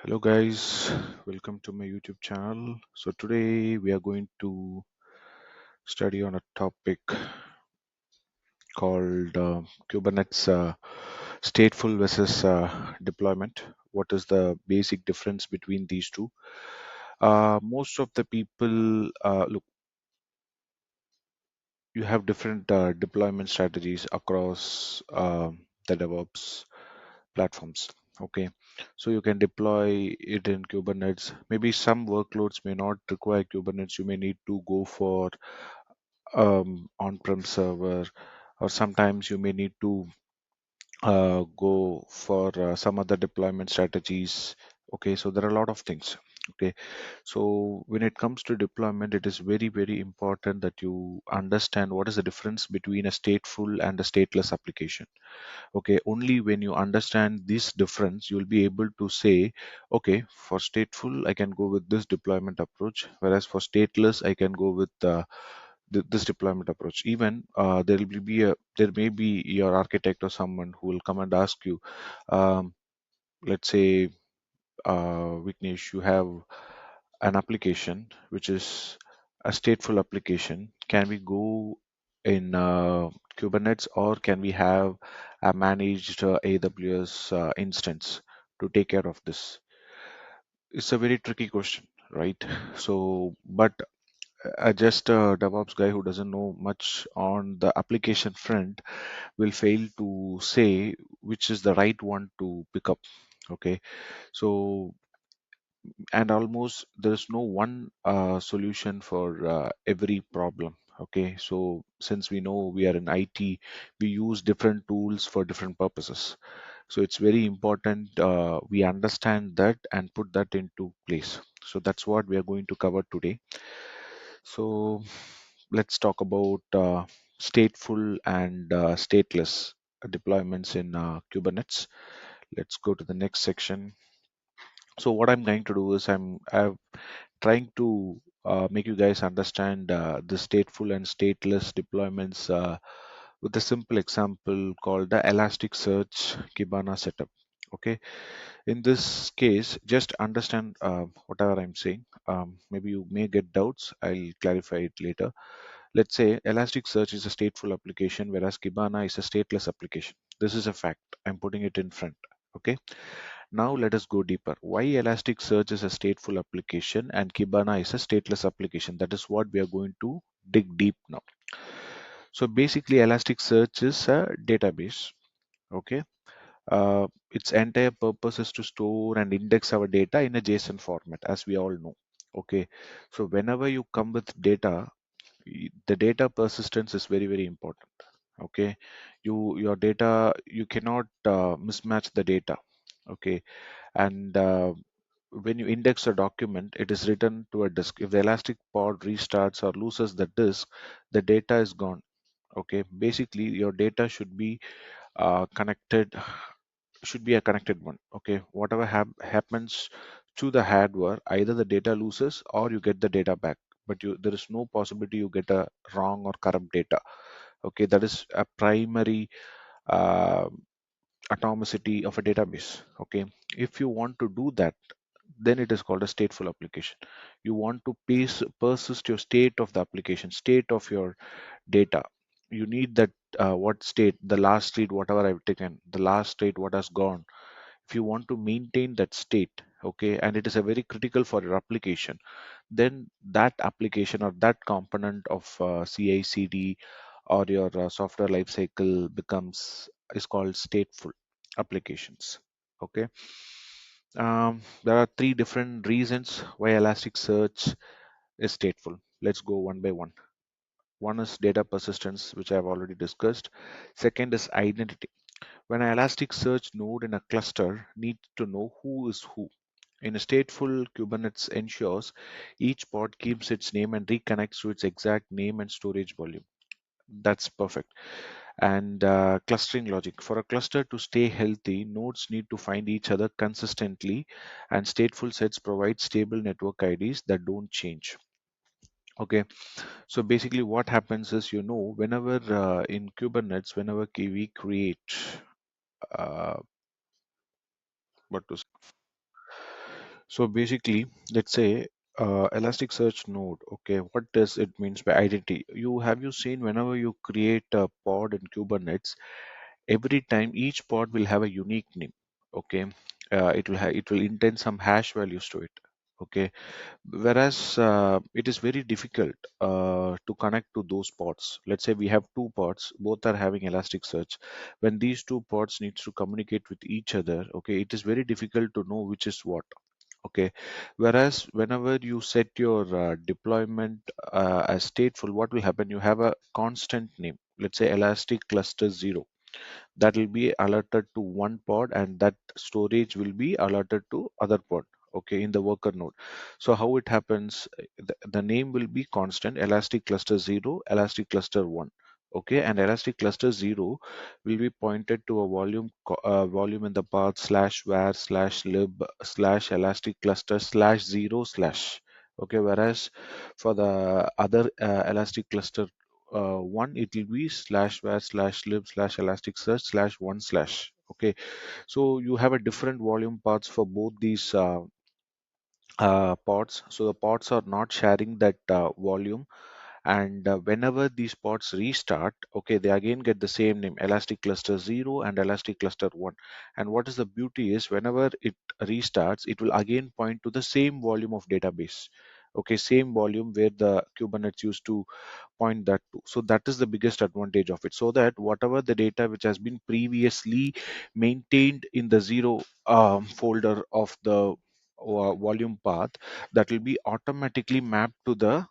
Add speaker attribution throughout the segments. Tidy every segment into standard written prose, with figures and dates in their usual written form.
Speaker 1: Hello guys, welcome to my YouTube channel. So today we are going to study on a topic called Kubernetes stateful versus deployment. What is the basic difference between these two? Most of the people look, you have different deployment strategies across the DevOps platforms. Okay, so you can deploy it in Kubernetes. Maybe some workloads may not require Kubernetes. You may need to go for on-prem server, or sometimes you may need to go for some other deployment strategies. Okay, so there are a lot of things. Okay, so when it comes to deployment, it is very, very important that you understand what is the difference between a stateful and a stateless application. Okay, only when you understand this difference, you'll be able to say, okay, for stateful, I can go with this deployment approach, whereas for stateless, I can go with this deployment approach. Even there may be your architect or someone who will come and ask you, um, let's say, Vignesh, you have an application which is a stateful application. Can we go in Kubernetes, or can we have a managed AWS instance to take care of this? It's a very tricky question, right? So, but just a DevOps guy who doesn't know much on the application front will fail to say which is the right one to pick up. Okay, so and almost there's no one solution for every problem. Okay, so since we know we are in IT, we use different tools for different purposes. So it's very important we understand that and put that into place. So that's what we are going to cover today. So let's talk about stateful and stateless deployments in Kubernetes. Let's go to the next section. So what I'm going to do is I'm trying to make you guys understand the stateful and stateless deployments with a simple example called the elasticsearch-kibana setup. Okay, in this case, just understand whatever I'm saying. Maybe you may get doubts. I'll clarify it later. Let's say Elasticsearch is a stateful application, whereas Kibana is a stateless application. This is a fact. I'm putting it in front. Okay. Now let us go deeper. Why Elasticsearch is a stateful application and Kibana is a stateless application? That is what we are going to dig deep now. So basically, Elasticsearch is a database. Okay. Its entire purpose is to store and index our data in a JSON format, as we all know. Okay. So whenever you come with data, the data persistence is very, very important. Okay, your data, you cannot mismatch the data. Okay, and when you index a document, it is written to a disk. If the elastic pod restarts or loses the disk, the data is gone. Okay, basically your data should be connected, should be a connected one. Okay, whatever happens to the hardware, either the data loses or you get the data back, but there is no possibility you get a wrong or corrupt data. Okay, that is a primary uh, atomicity of a database. Okay, if you want to do that, then it is called a stateful application. You want to persist your state of the application, state of your data. You need that what state, the last state, whatever I've taken, the last state, what has gone. If you want to maintain that state, okay, and it is a very critical for your application, then that application or that component of CI/CD or your software lifecycle becomes is called stateful applications. Okay, there are three different reasons why Elasticsearch is stateful. Let's go one by one. One is data persistence, which I've already discussed. Second is identity. When an Elasticsearch node in a cluster needs to know who is who. In a stateful, Kubernetes ensures each pod keeps its name and reconnects to its exact name and storage volume. That's perfect. And clustering logic. For a cluster to stay healthy, nodes need to find each other consistently, and stateful sets provide stable network IDs that don't change. Okay, so basically, what happens is, whenever in Kubernetes, whenever we create, uh, what to say, So basically, let's say Elasticsearch node. Okay, what does it means by identity? You seen whenever you create a pod in Kubernetes, every time each pod will have a unique name. Okay, it will intend some hash values to it. Okay, whereas it is very difficult to connect to those pods. Let's say we have two pods, both are having Elasticsearch. When these two pods needs to communicate with each other, okay, it is very difficult to know which is what. Okay, whereas whenever you set your deployment as stateful, what will happen? You have a constant name. Let's say Elastic Cluster 0, that will be alerted to one pod, and that storage will be alerted to other pod, okay, in the worker node. So how it happens, the name will be constant, Elastic Cluster 0, Elastic Cluster 1. Okay, and Elastic Cluster 0 will be pointed to a volume in the path slash var slash lib slash Elastic Cluster slash 0 slash. Okay, whereas for the other Elastic Cluster one, it will be slash var slash lib slash elasticsearch slash one slash. Okay, so you have a different volume paths for both these pods. So the pods are not sharing that volume, and whenever these pods restart, okay, they again get the same name, Elastic Cluster 0 and Elastic Cluster 1. And what is the beauty is, whenever it restarts, it will again point to the same volume of database. Okay, same volume where the Kubernetes used to point that to. So that is the biggest advantage of it. So that whatever the data which has been previously maintained in the zero folder of the volume path, that will be automatically mapped to the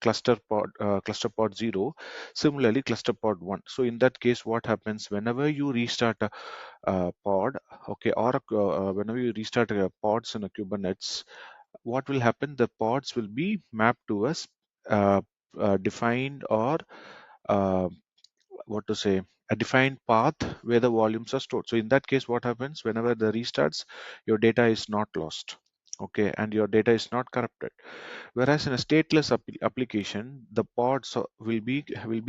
Speaker 1: cluster pod 0, similarly cluster pod 1. So in that case, what happens whenever you restart a pod, okay, or whenever you restart pods in a Kubernetes, what will happen, the pods will be mapped to a uh, defined, or uh, what to say, a defined path where the volumes are stored. So in that case, what happens whenever the restarts, your data is not lost, okay, and your data is not corrupted. Whereas in a stateless application, the pods will be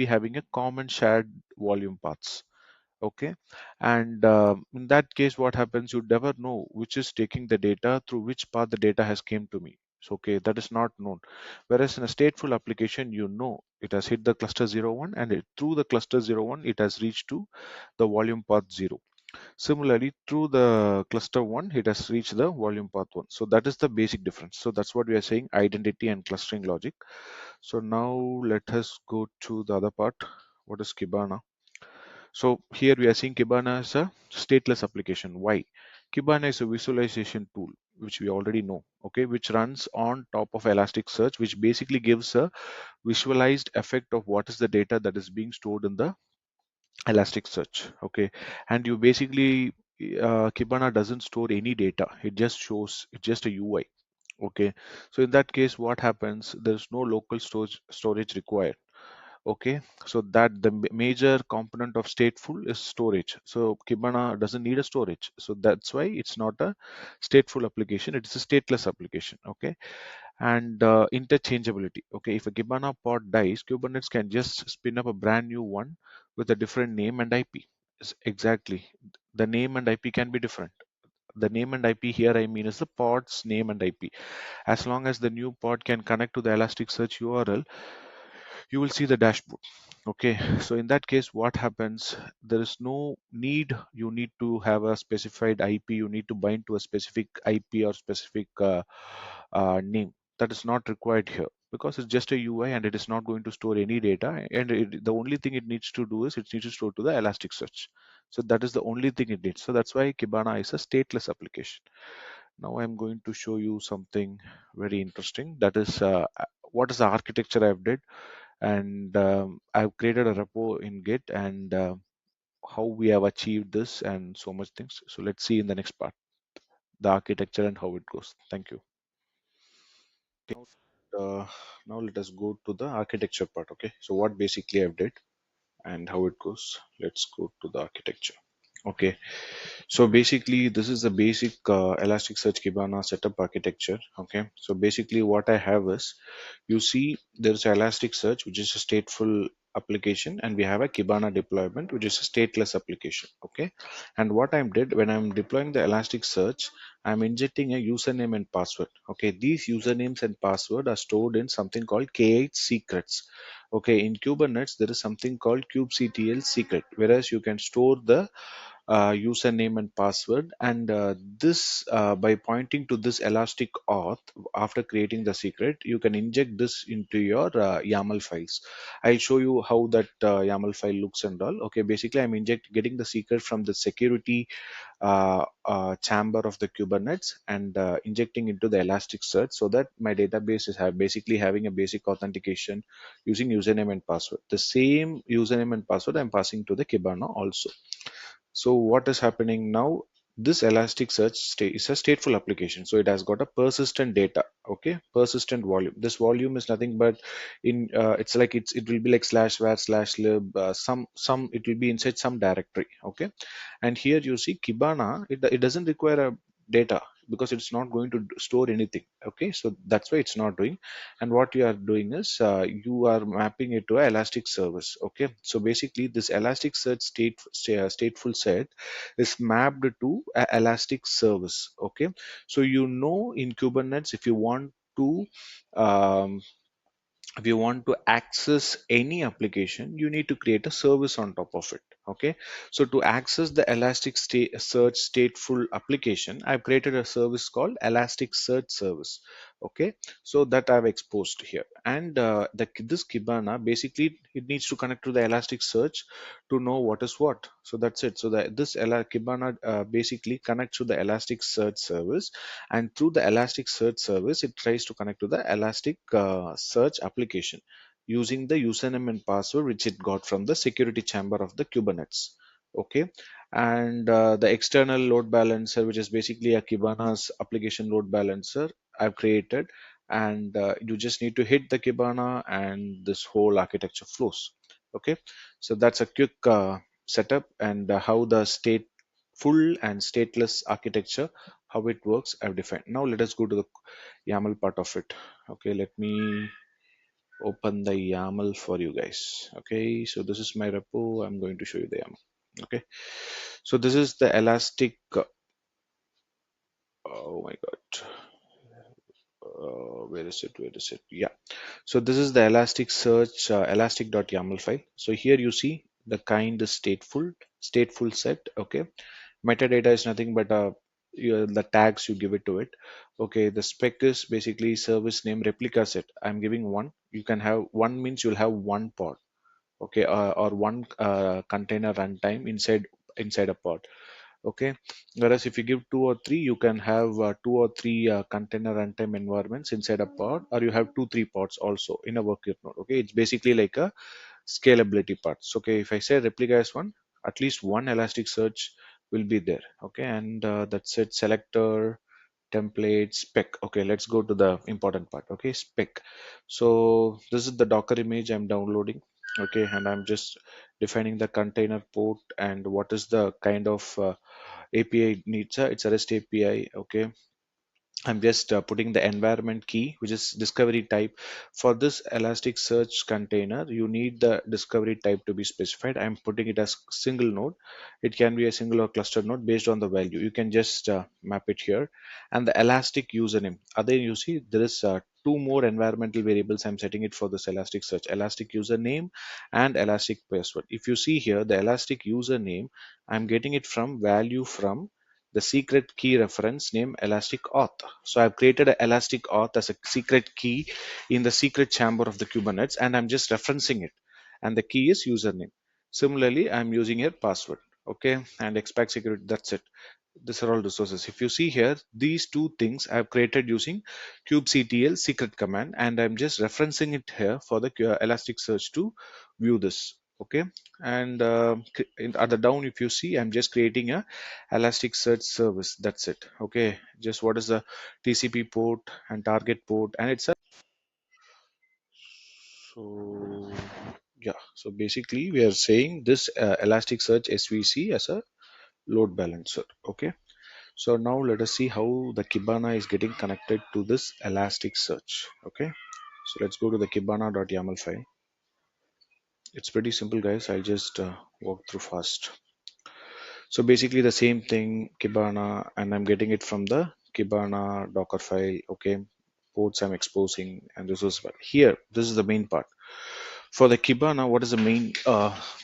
Speaker 1: having a common shared volume paths. Okay, and in that case, what happens? You never know which is taking the data, through which path the data has came to me. So okay, that is not known. Whereas in a stateful application, you know it has hit the cluster 01, and through the cluster 01, it has reached to the volume path 0. Similarly, through the cluster 1, it has reached the volume path 1. So that is the basic difference. So that's what we are saying, identity and clustering logic. So now let us go to the other part. What is Kibana? So here we are seeing Kibana as a stateless application. Why? Kibana is a visualization tool, which we already know, okay, which runs on top of Elasticsearch, which basically gives a visualized effect of what is the data that is being stored in the Elasticsearch. Okay, and you basically Kibana doesn't store any data. It just shows. It's just a UI. Okay, so in that case, what happens? There's no local storage required. Okay, so that the major component of stateful is storage. So Kibana doesn't need a storage, so that's why it's not a stateful application, it's a stateless application. Okay, and interchangeability. Okay, if a Kibana pod dies, Kubernetes can just spin up a brand new one with a different name and IP. Exactly, the name and IP can be different. The name and IP here, I mean, is the pod's name and IP. As long as the new pod can connect to the Elasticsearch URL, you will see the dashboard. Okay, so in that case, what happens, there is no need you need to have a specified IP, you need to bind to a specific IP or specific name. That is not required here, because it's just a UI and it is not going to store any data, and the only thing it needs to do is it needs to store to the Elasticsearch. So that is the only thing it needs. So that's why Kibana is a stateless application. Now I'm going to show you something very interesting, that is what is the architecture I've did, and I've created a repo in Git, and how we have achieved this and so much things. So let's see in the next part the architecture and how it goes. Thank you. Okay. Now let us go to the architecture part. Okay, so what basically I've did and how it goes. Let's go to the architecture. Okay, so basically, this is the basic Elasticsearch-Kibana setup architecture. Okay, so basically, what I have is, you see, there's Elasticsearch, which is a stateful application, and we have a Kibana deployment, which is a stateless application. Okay, and what I did when I'm deploying the Elasticsearch, I'm injecting a username and password. Okay, these usernames and password are stored in something called k8 secrets. Okay, in Kubernetes, there is something called kubectl secret, whereas you can store the username and password, and this by pointing to this elastic auth after creating the secret, you can inject this into your YAML files. I'll show you how that YAML file looks and all. Okay, basically I'm getting the secret from the security chamber of the Kubernetes, and injecting into the Elasticsearch, so that my database is basically having a basic authentication using username and password. The same username and password I'm passing to the Kibana also. So what is happening now? This Elasticsearch is a stateful application, so it has got a persistent data. Okay, persistent volume. This volume is nothing but it's like it will be like slash var slash lib, some it will be inside some directory. Okay, and here you see Kibana, it doesn't require a data, because it's not going to store anything. Okay, so that's why it's not doing. And what you are doing is, you are mapping it to a elastic service. Okay, so basically this elasticsearch stateful set is mapped to a elastic service. Okay, so in Kubernetes, um, if you want to access any application, you need to create a service on top of it. Okay, so to access the Elasticsearch stateful application, I've created a service called Elasticsearch service. Okay, so that I've exposed here, and this Kibana, basically it needs to connect to the Elasticsearch to know what is what. So that's it. So that this Kibana basically connects to the Elasticsearch service, and through the Elasticsearch service, it tries to connect to the Elastic search application using the username and password which it got from the security chamber of the Kubernetes. Okay, and the external load balancer, which is basically a Kibana's application load balancer, I've created, and you just need to hit the Kibana, and this whole architecture flows. Okay, so that's a quick setup, and how the stateful and stateless architecture, how it works, I've defined. Now let us go to the YAML part of it. Okay, let me open the YAML for you guys. Okay, so this is my repo. I'm going to show you the YAML. Okay, so this is the Elastic. Oh my God, where is it? Where is it? Yeah. So this is the Elasticsearch elastic.yaml file. So here you see the kind is stateful set. Okay, metadata is nothing but the tags you give it to it. Okay, the spec is basically service name replica set. I'm giving one. You can have one, means you'll have one pod. Okay, or one container runtime inside a pod. Okay, whereas if you give two or three, you can have two or three container runtime environments inside a pod, or you have two three pods also in a worker node. Okay, it's basically like a scalability parts. Okay, if I say replica is one, at least one Elasticsearch will be there. Okay, and that's it. Selector, template, spec. Okay, let's go to the important part. Okay, spec. So this is the Docker image I'm downloading. Okay, and I'm just defining the container port and what is the kind of API needs. It's a REST API. Okay, I'm just putting the environment key, which is discovery type. For this Elasticsearch container, you need the discovery type to be specified. I'm putting it as single node. It can be a single or cluster node based on the value. You can just map it here. And the Elastic username. Again, you see there is two more environmental variables. I'm setting it for this Elasticsearch: Elastic username and Elastic password. If you see here, the Elastic username, I'm getting it from value from the secret key reference name elastic auth. So I've created an elastic auth as a secret key in the secret chamber of the Kubernetes, and I'm just referencing it. And the key is username. Similarly, I'm using here password. Okay, and expect security. That's it. These are all resources. If you see here, these two things I've created using kubectl secret command, and I'm just referencing it here for the Elasticsearch to view this. Okay, and at the down, if you see, I'm just creating a Elasticsearch service. That's it. Okay, just what is the TCP port and target port, and it's a so yeah. So basically, we are saying this Elasticsearch SVC as a load balancer. Okay, so now let us see how the Kibana is getting connected to this Elasticsearch. Okay, so let's go to the kibana.yaml file. It's pretty simple, guys. I'll just walk through fast. So basically the same thing, Kibana, and I'm getting it from the Kibana Docker file. Okay, ports I'm exposing, and this is here. This is the main part. For the Kibana, what is the main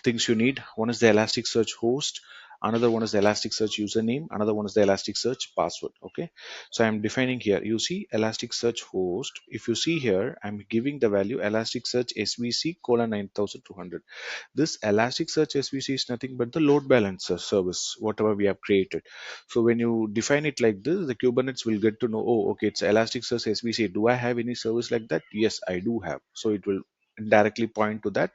Speaker 1: things you need? One is the Elasticsearch host. Another one is the Elasticsearch username. Another one is the Elasticsearch password. Okay, so I'm defining here. You see Elasticsearch host. If you see here, I'm giving the value Elasticsearch SVC colon 9200. This Elasticsearch SVC is nothing but the load balancer service, whatever we have created. So when you define it like this, the Kubernetes will get to know, oh, okay, it's Elasticsearch SVC. Do I have any service like that? Yes, I do have. So it will directly point to that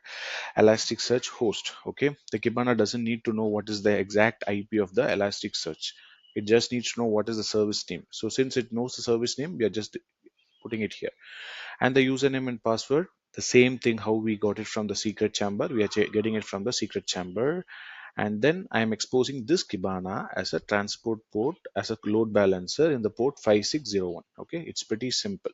Speaker 1: Elasticsearch host. Okay, the Kibana doesn't need to know what is the exact IP of the Elasticsearch. It just needs to know what is the service name. So since it knows the service name, we are just putting it here. And the username and password, the same thing how we got it from the secret chamber. We are getting it from the secret chamber. And then I am exposing this Kibana as a transport port as a load balancer in the port 5601. Okay, it's pretty simple.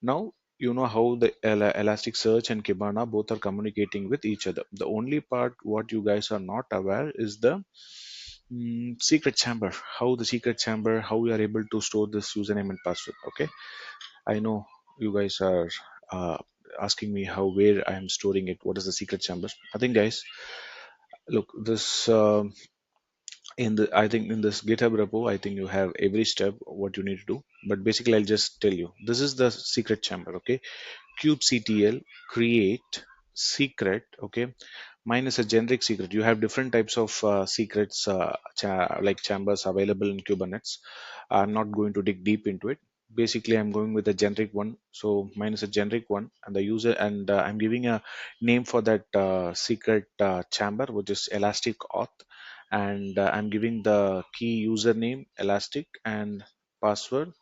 Speaker 1: Now you know how the Elasticsearch and Kibana both are communicating with each other. The only part what you guys are not aware is the secret chamber. How the secret chamber, how we are able to store this username and password. Okay, I know you guys are uh, asking me how where I am storing it. What is the secret chamber? I think, guys, look this. In the I think in this GitHub repo, I think you have every step what you need to do, but basically I'll just tell you this is the secret chamber. Okay, kubectl create secret. Okay, mine is a generic secret. You have different types of secrets, like chambers available in Kubernetes. I'm not going to dig deep into it. Basically I'm going with a generic one, so mine is a generic one, and the user, and I'm giving a name for that secret chamber, which is elastic auth, and I'm giving the key username elastic, and password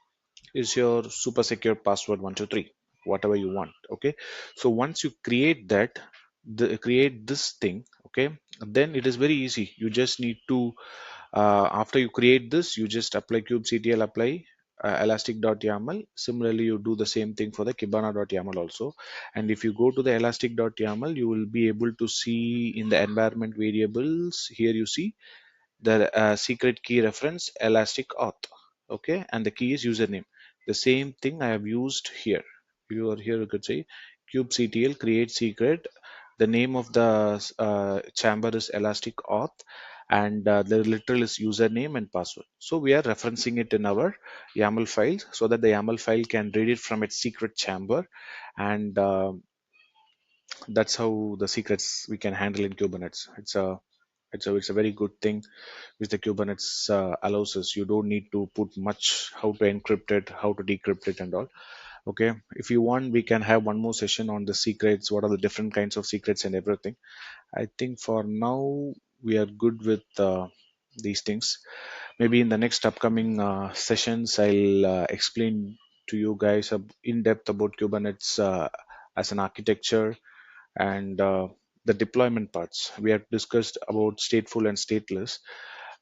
Speaker 1: is your super secure password 123, whatever you want. Okay, so once you create that, create this thing. Okay, then it is very easy. You just need to after you create this, you just apply kubectl apply elastic.yaml. Similarly, you do the same thing for the kibana.yaml also. And if you go to the elastic.yaml, you will be able to see in the environment variables here, you see the secret key reference elastic auth. Okay, and the key is username. The same thing I have used here. You are here, you could say kubectl create secret, the name of the chamber is elastic auth, and the literal is username and password. So we are referencing it in our YAML file so that the YAML file can read it from its secret chamber. And that's how the secrets we can handle in Kubernetes. It's a very good thing which the Kubernetes allows us. You don't need to put much how to encrypt it, how to decrypt it, and all. Okay, if you want, we can have one more session on the secrets. What are the different kinds of secrets and everything? I think for now we are good with these things. Maybe in the next upcoming sessions, I'll explain to you guys in depth about Kubernetes as an architecture, and the deployment parts. We have discussed about stateful and stateless,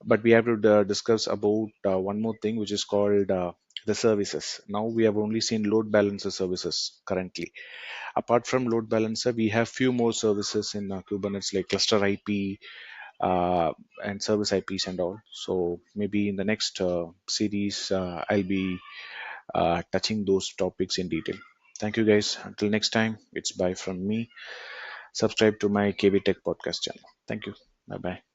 Speaker 1: but we have to discuss about one more thing, which is called the services. Now we have only seen load balancer services currently. Apart from load balancer, we have few more services in Kubernetes like cluster IP and service IPs and all. So maybe in the next series, I'll be touching those topics in detail. Thank you, guys. Until next time, it's bye from me. Subscribe to my KB Tech podcast channel. Thank you. Bye bye.